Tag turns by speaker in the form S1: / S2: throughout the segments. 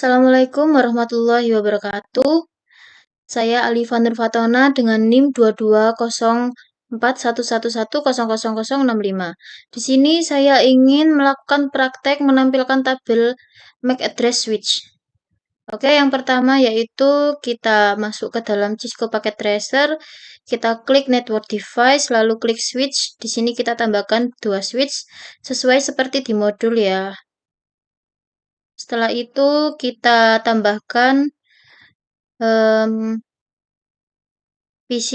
S1: Assalamualaikum warahmatullahi wabarakatuh. Saya Alifa Nurfatona dengan NIM 2204111100065. Di sini saya ingin melakukan praktek menampilkan tabel MAC address switch. Oke, yang pertama yaitu kita masuk ke dalam Cisco Packet Tracer, kita klik Network Device, lalu klik Switch. Di sini kita tambahkan 2 switch sesuai seperti di modul ya. Setelah itu kita tambahkan PC.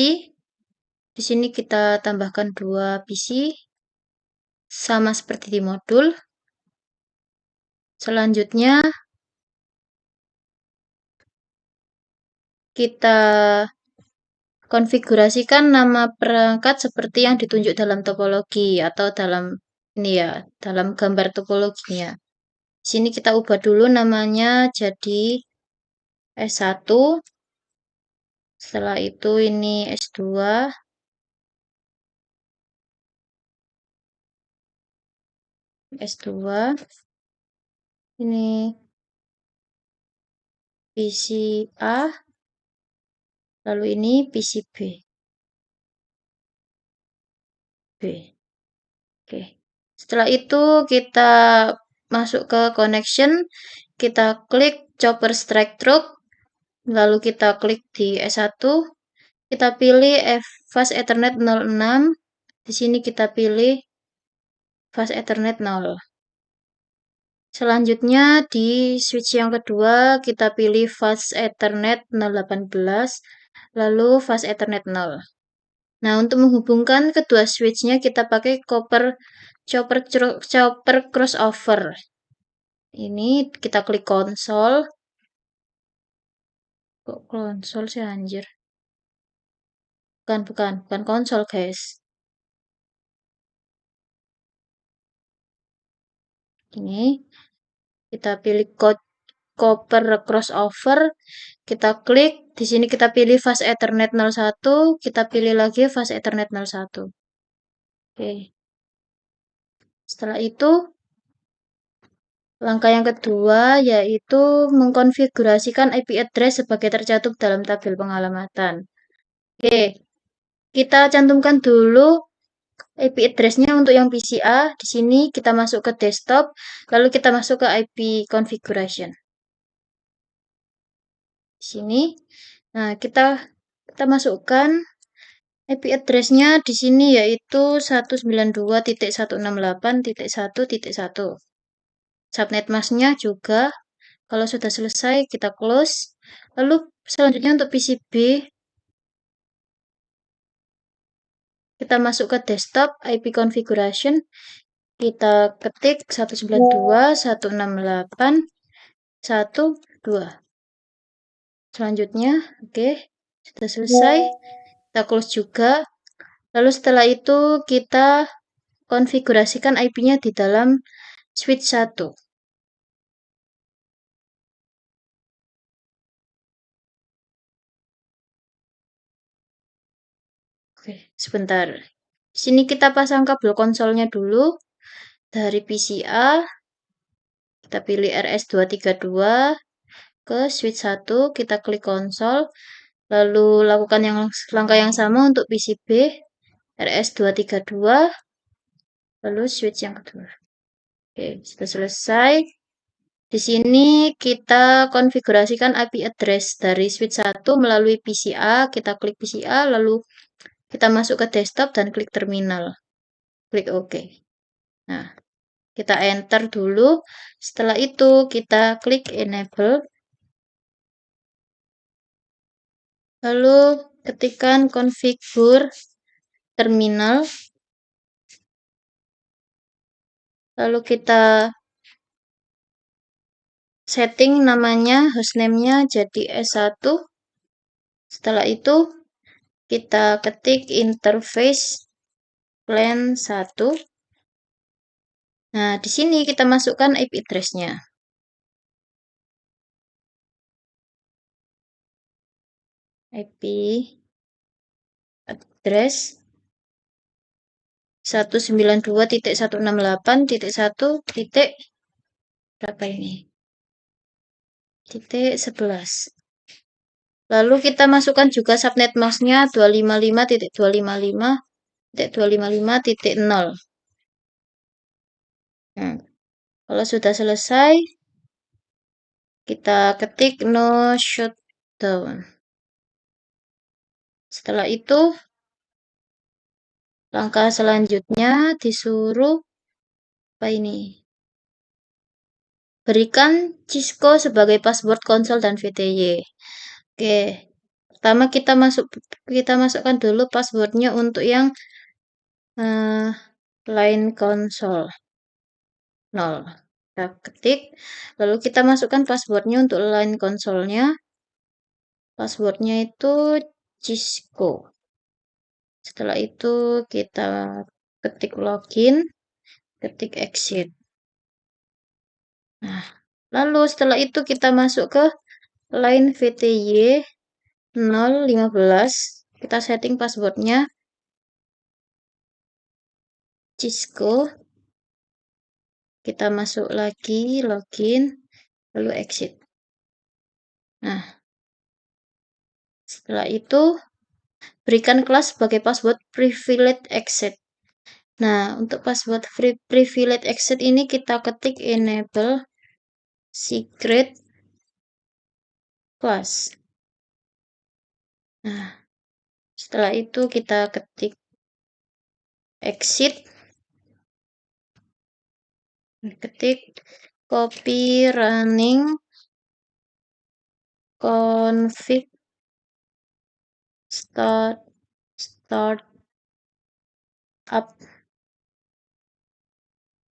S1: Di sini kita tambahkan 2 PC sama seperti di modul. Selanjutnya kita konfigurasikan nama perangkat seperti yang ditunjuk dalam topologi atau dalam ini ya, dalam gambar topologinya. Di sini kita ubah dulu namanya jadi S1. Setelah itu ini S2. S2. Ini PC A. Lalu ini PC B. Oke. Setelah itu kita masuk ke connection, kita klik chopper strike through, lalu kita klik di S1, kita pilih fast Ethernet 06, di sini kita pilih fast Ethernet 0. Selanjutnya di switch yang kedua kita pilih fast Ethernet 018, lalu fast Ethernet 0. Nah, untuk menghubungkan kedua switch-nya kita pakai chopper crossover. Ini kita klik konsol. Kok konsol sih anjir? Bukan konsol, guys. Ini kita pilih copper crossover, kita klik. Di sini kita pilih fast Ethernet 01, kita pilih lagi fast Ethernet 01. Oke. Setelah itu langkah yang kedua yaitu mengkonfigurasikan IP address sebagai tercantum dalam tabel pengalamatan. Oke, kita cantumkan dulu IP address-nya untuk yang PCA. Di sini kita masuk ke desktop, lalu kita masuk ke IP configuration. Di sini, nah kita masukkan IP address-nya di sini yaitu 192.168.1.1. Subnet mask-nya juga. Kalau sudah selesai, kita close. Lalu selanjutnya untuk PCB, kita masuk ke desktop, IP configuration, kita ketik 192.168.1.2. Selanjutnya, oke, sudah selesai. Kita close juga. Lalu setelah itu kita konfigurasikan IP-nya di dalam switch 1. Oke, sebentar. Di sini kita pasang kabel konsolnya dulu dari PCA. Kita pilih RS232 ke switch 1, kita klik konsol, lalu lakukan langkah yang sama untuk PCB RS232, lalu switch yang kedua. Oke, sudah selesai. Di sini kita konfigurasikan IP address dari switch 1 melalui PCA, kita klik PCA, lalu kita masuk ke desktop dan klik terminal. Klik OK. Nah, kita enter dulu. Setelah itu kita klik enable. Lalu ketikkan configure terminal. Lalu kita setting namanya, hostname-nya jadi S1. Setelah itu kita ketik interface LAN 1. Nah, di sini kita masukkan IP address-nya. IP address 192.168.1. berapa ini? 11. Lalu kita masukkan juga subnet masknya 255.255.255.0. Kalau sudah selesai, kita ketik no shutdown. Setelah itu, langkah selanjutnya disuruh apa ini? Berikan Cisco sebagai password konsol dan VTY. Oke. Pertama kita masukkan dulu passwordnya untuk yang line console 0. Kita ketik, lalu kita masukkan passwordnya untuk line konsolnya. Passwordnya itu Cisco. Setelah itu kita ketik login, ketik exit. Nah, lalu setelah itu kita masuk ke line VTY 015. Kita setting passwordnya Cisco. Kita masuk lagi, login, lalu exit. Nah, setelah itu berikan kelas sebagai password privilege exit. Nah, untuk password privilege exit ini kita ketik enable secret class. Nah, setelah itu kita ketik exit, ketik copy running config start up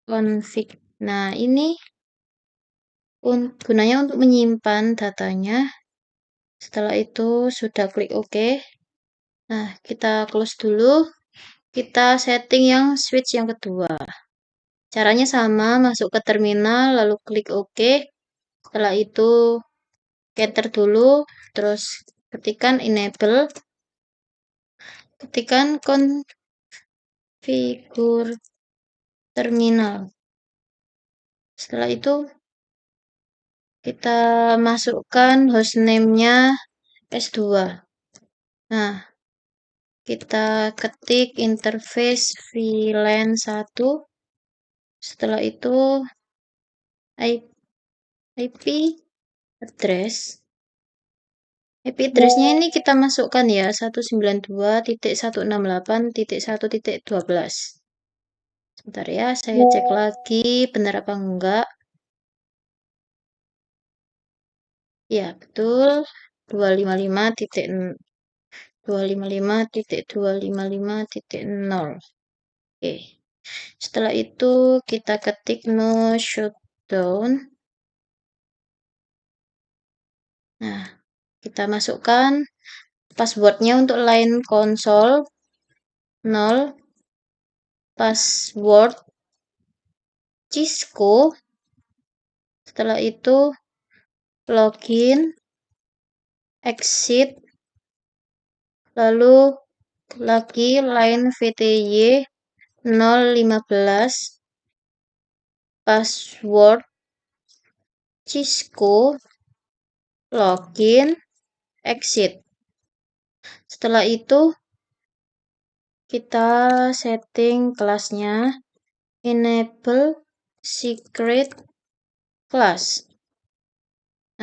S1: config. Nah, ini gunanya untuk menyimpan datanya. Setelah itu sudah klik OK. Nah, kita close dulu. Kita setting yang switch yang kedua. Caranya sama, masuk ke terminal, lalu klik OK. Setelah itu, enter dulu, terus ketikan enable, ketikan konfigur terminal. Setelah itu, kita masukkan hostname-nya S2. Nah, kita ketik interface VLAN 1. Setelah itu, IP address. IP address-nya ini kita masukkan ya, 192.168.1.12. Sebentar ya, saya cek lagi benar apa enggak. Ya, betul. 255.255.255.0. Oke. Setelah itu kita ketik no shutdown. Nah, kita masukkan passwordnya untuk line console 0, password Cisco. Setelah itu login, exit, lalu lagi line VTY 015, password Cisco, login, exit. Setelah itu kita setting kelasnya enable secret class.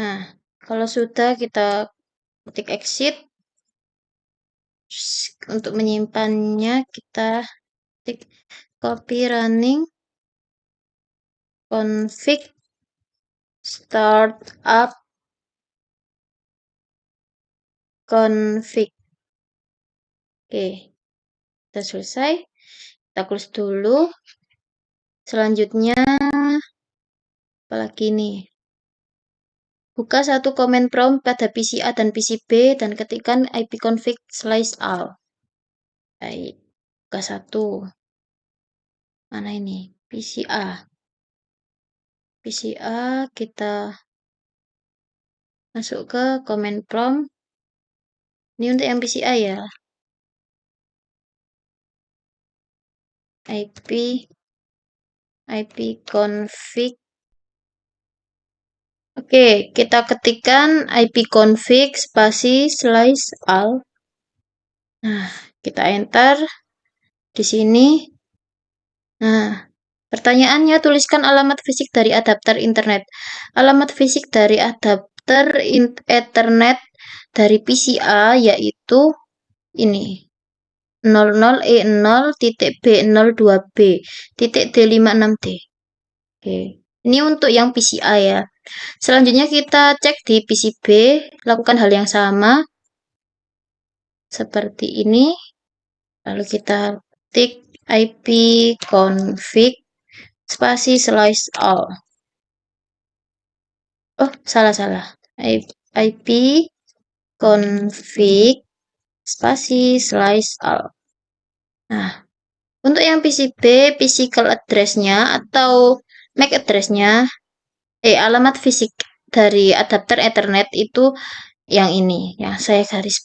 S1: Nah, kalau sudah kita ketik exit. Untuk menyimpannya kita ketik copy running config startup config. Oke, sudah selesai. Kita close dulu. Selanjutnya, apalagi nih? Buka satu command prompt pada PC A dan PC B dan ketikkan ipconfig/all. Baik, buka satu. Mana ini? PC A. PC A kita masuk ke command prompt. Ini untuk yang PC A ya. IP, ipconfig. Oke, kita ketikkan ipconfig spasi /al. Nah, kita enter di sini. Nah, pertanyaannya tuliskan alamat fisik dari adapter internet. Alamat fisik dari adapter Ethernet dari PCA yaitu ini 00E0.B02B.D56D. Oke. Ini untuk yang PCA ya. Selanjutnya kita cek di PCB, lakukan hal yang sama seperti ini. Lalu kita ketik ipconfig spasi /all. Oh, salah. ipconfig spasi /all. Nah, untuk yang PCB, physical address-nya atau MAC address-nya, alamat fisik dari adapter Ethernet itu yang ini, yang saya garis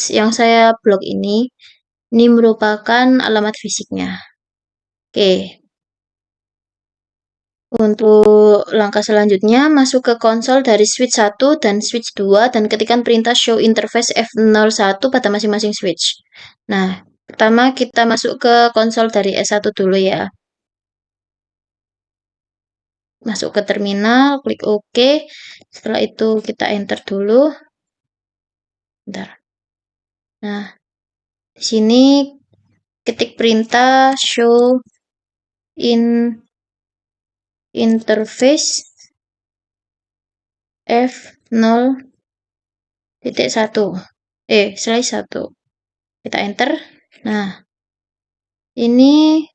S1: yang saya blok ini merupakan alamat fisiknya. Oke. Untuk langkah selanjutnya, masuk ke konsol dari switch 1 dan switch 2 dan ketikkan perintah show interface F01 pada masing-masing switch. Nah, pertama kita masuk ke konsol dari S1 dulu ya. Masuk ke terminal, klik OK. Setelah itu kita enter dulu. Bentar. Nah, di sini ketik perintah show in interface F0.1. Kita enter. Nah, ini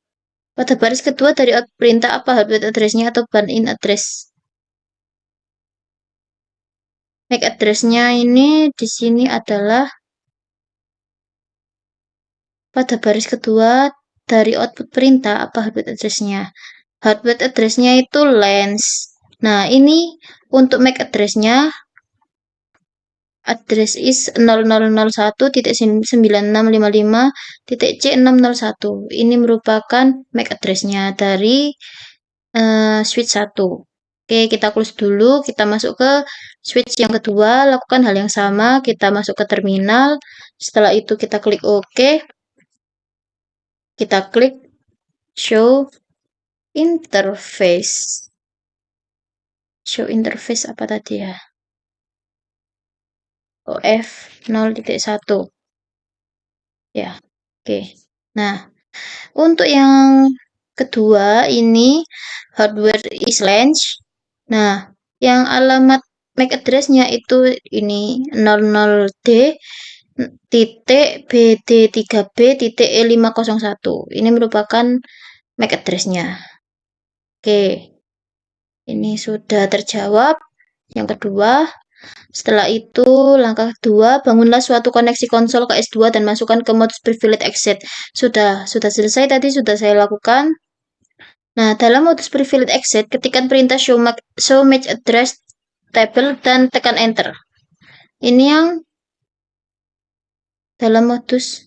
S1: pada baris kedua dari perintah apa hardware address-nya atau ban-in address. MAC address-nya ini di sini adalah pada baris kedua dari output perintah apa hardware address-nya. Hardware address-nya itu lens. Nah, ini untuk MAC address-nya address is 0001.9655.C601. Ini merupakan MAC address-nya dari switch 1. Oke, kita close dulu, kita masuk ke switch yang kedua, lakukan hal yang sama, kita masuk ke terminal, setelah itu kita klik OK, kita klik show interface. Show interface apa tadi ya? OF 0.1. Ya, oke. Nah, untuk yang kedua ini hardware is range. Nah, yang alamat MAC address-nya itu ini 00D titik BD3B titik E501. Ini merupakan MAC address-nya. Oke. Ini sudah terjawab. Yang kedua, setelah itu langkah kedua, bangunlah suatu koneksi konsol ke S2 dan masukkan ke modus privilege exit. Sudah selesai tadi sudah saya lakukan. Nah, dalam modus privilege exit, ketikkan perintah show match address table dan tekan enter. Ini yang dalam modus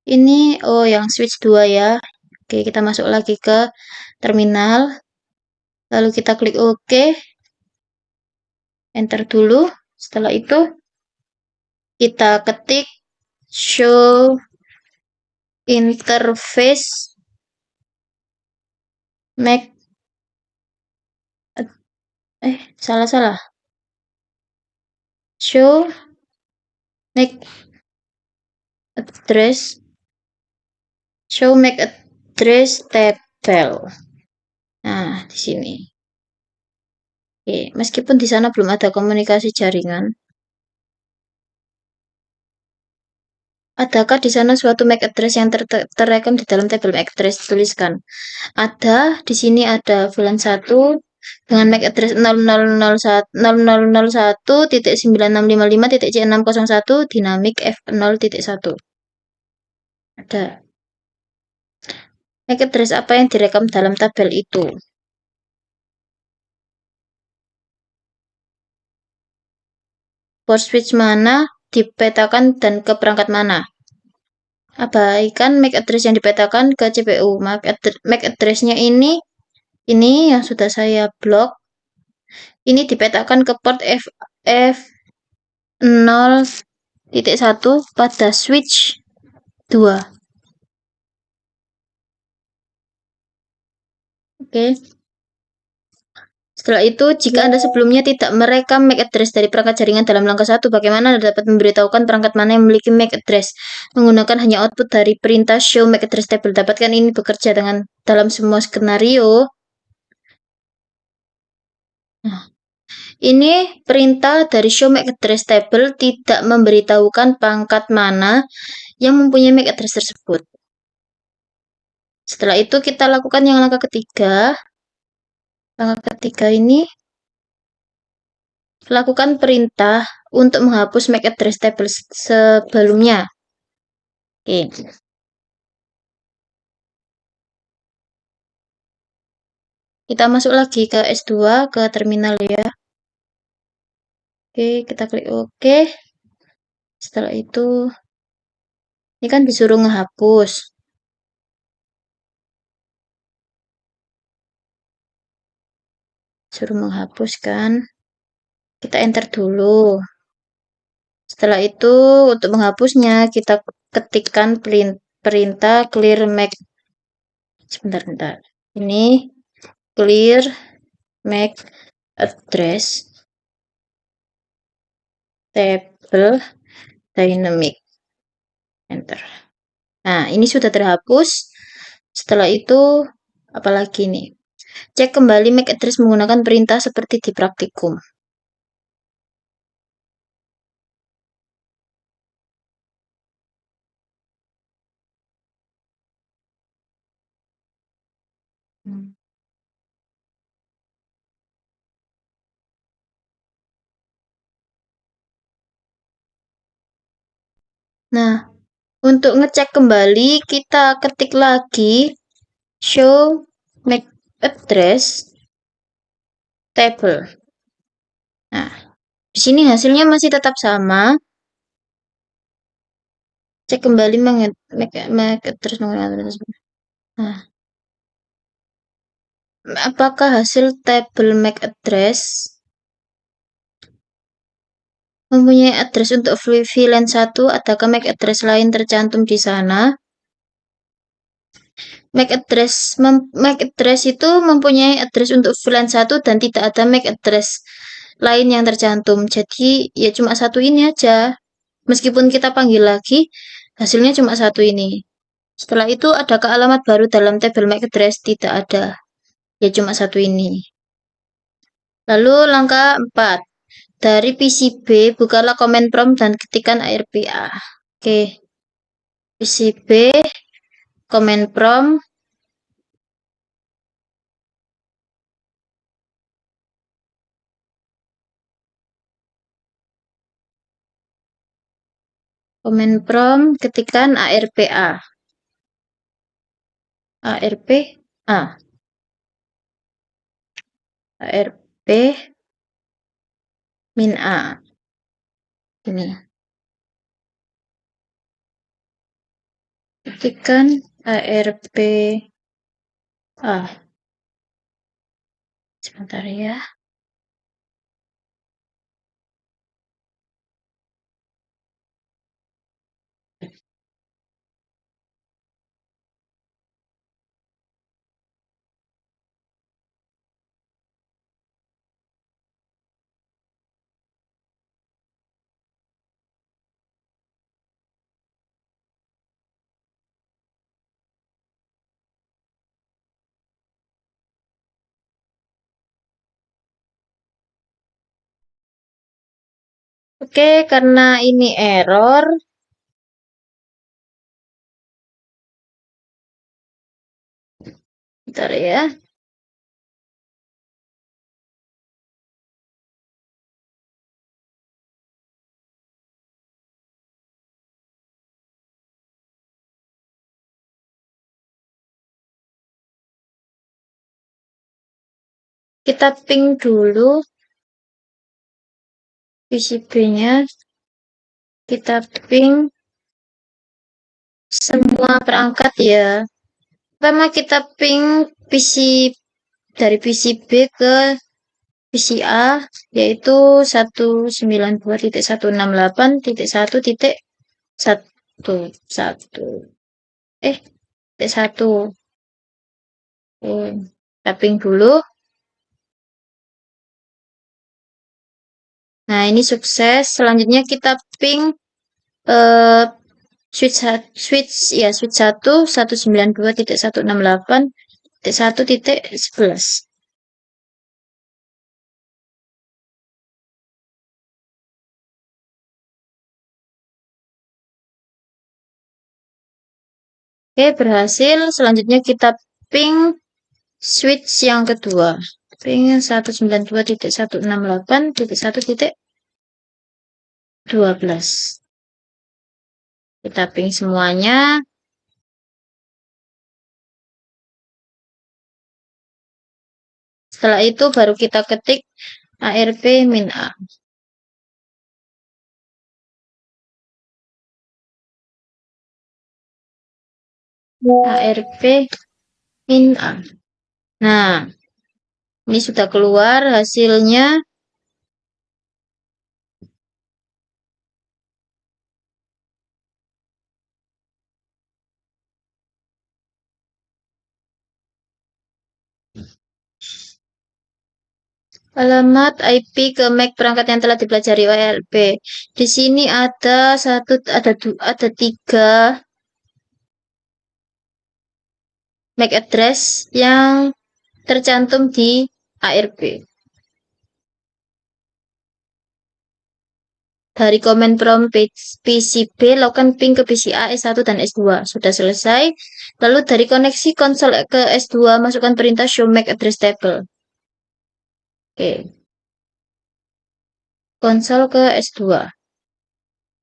S1: ini yang switch 2 ya. Oke, kita masuk lagi ke terminal. Lalu kita klik OK. Enter dulu. Setelah itu kita ketik show interface MAC salah. Show MAC address table. Nah, di sini. Oke, meskipun di sana belum ada komunikasi jaringan. Adakah di sana suatu MAC address yang terrekam di dalam tabel MAC address? Tuliskan. Ada, di sini ada VLAN 1 dengan MAC address 0001.9655.C601 dinamik F0.1. Ada. MAC address apa yang direkam dalam tabel itu? Port switch mana dipetakan dan ke perangkat mana? Abaikan MAC address yang dipetakan ke CPU. MAC address-nya ini yang sudah saya blok. Ini dipetakan ke port F0.1 pada switch 2. Oke. Setelah itu, jika Anda sebelumnya tidak merekam MAC address dari perangkat jaringan dalam langkah 1, bagaimana Anda dapat memberitahukan perangkat mana yang memiliki MAC address? Menggunakan hanya output dari perintah show MAC address table. Dapatkan ini bekerja dengan dalam semua skenario. Nah, ini perintah dari show MAC address table tidak memberitahukan pangkat mana yang mempunyai MAC address tersebut. Setelah itu kita lakukan yang langkah ketiga. Langkah ketiga ini lakukan perintah untuk menghapus MAC address table sebelumnya. Oke. Kita masuk lagi ke S2 ke terminal ya. Oke, kita klik OK. Setelah itu ini kan disuruh ngehapus. Suruh menghapuskan. Kita enter dulu. Setelah itu untuk menghapusnya kita ketikkan perintah clear MAC. Sebentar. Ini clear MAC address table dynamic. Enter. Nah, ini sudah terhapus. Setelah itu apalagi nih? Cek kembali MAC address menggunakan perintah seperti di praktikum. Nah, untuk ngecek kembali, kita ketik lagi show MAC address table. Nah, di sini hasilnya masih tetap sama. Cek kembali MAC address menggunakan tersebut. Nah, apakah hasil table MAC address mempunyai address untuk VLAN 1? Adakah MAC address lain tercantum di sana? MAC address itu mempunyai address untuk VLAN 1 dan tidak ada MAC address lain yang tercantum. Jadi ya cuma satu ini aja. Meskipun kita panggil lagi, hasilnya cuma satu ini. Setelah itu adakah alamat baru dalam tabel MAC address? Tidak ada. Ya cuma satu ini. Lalu langkah 4. Dari PCB, bukalah command prompt dan ketikkan ARPA. Oke. PCB, command prompt. Command prompt, ketikkan ARPA. ARPA. ARP min A. Ini. Ketikkan ARPA. Sebentar ya. Oke, karena ini error, bentar ya. Kita ping dulu PCB-nya. Kita ping semua perangkat ya. Pertama kita ping PC dari PCB ke PCA yaitu 192.168.1.1 titik 1. Tapping dulu. Nah, ini sukses. Selanjutnya kita ping switch 1 192.168.1.11. Oke, berhasil. Selanjutnya kita ping switch yang kedua. Ping 192.168.1.12. Kita ping semuanya. Setelah itu baru kita ketik ARP min A. ARP min A. Nah, ini sudah keluar hasilnya. Alamat IP ke MAC perangkat yang telah dipelajari OLP. Di sini ada 3 MAC address yang tercantum di ARP. Dari command prompt PCB, lakukan ping ke PCA S1 dan S2. Sudah selesai. Lalu dari koneksi konsol ke S2, masukkan perintah show MAC address table. Oke. Konsol ke S2.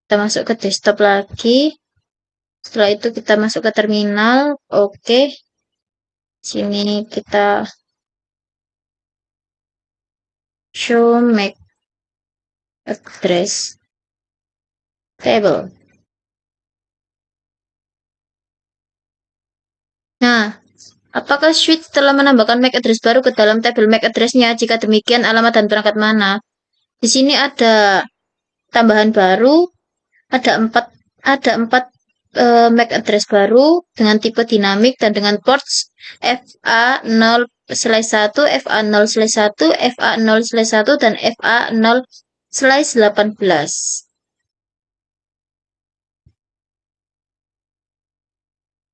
S1: Kita masuk ke desktop lagi. Setelah itu kita masuk ke terminal. Oke. Sini kita show MAC address table. Nah, apakah switch telah menambahkan MAC address baru ke dalam tabel MAC address-nya? Jika demikian, alamat dan perangkat mana? Di sini ada tambahan baru, ada 4 MAC address baru dengan tipe dinamik dan dengan ports FA0/1, FA0/1, FA0/1, dan FA0/18.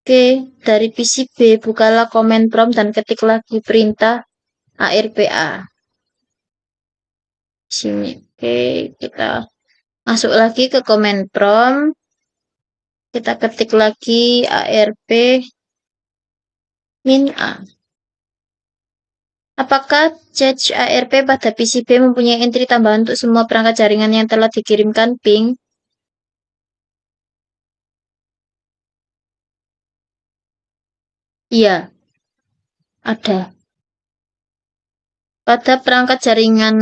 S1: Oke, dari PCB bukalah command prompt dan ketik lagi perintah ARPA. Sini. Oke, kita masuk lagi ke command prompt. Kita ketik lagi ARP min A. Apakah cache ARP pada PCB mempunyai entry tambahan untuk semua perangkat jaringan yang telah dikirimkan ping? Iya, ada. Pada jaringan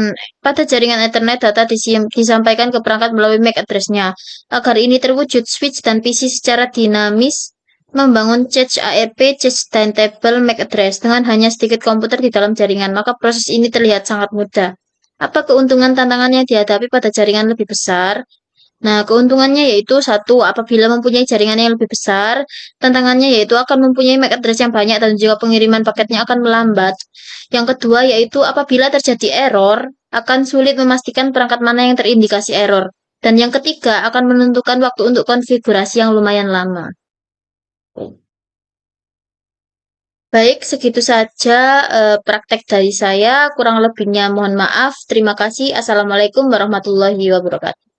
S1: Ethernet, data disampaikan ke perangkat melalui MAC address-nya. Agar ini terwujud, switch dan PC secara dinamis membangun cache ARP, cache dan table MAC address dengan hanya sedikit komputer di dalam jaringan. Maka proses ini terlihat sangat mudah. Apa keuntungan tantangan yang dihadapi pada jaringan lebih besar? Nah, keuntungannya yaitu 1, apabila mempunyai jaringan yang lebih besar, tantangannya yaitu akan mempunyai MAC address yang banyak dan juga pengiriman paketnya akan melambat. Yang kedua yaitu apabila terjadi error, akan sulit memastikan perangkat mana yang terindikasi error. Dan yang ketiga akan menentukan waktu untuk konfigurasi yang lumayan lama. Baik, segitu saja praktek dari saya. Kurang lebihnya mohon maaf. Terima kasih. Assalamualaikum warahmatullahi wabarakatuh.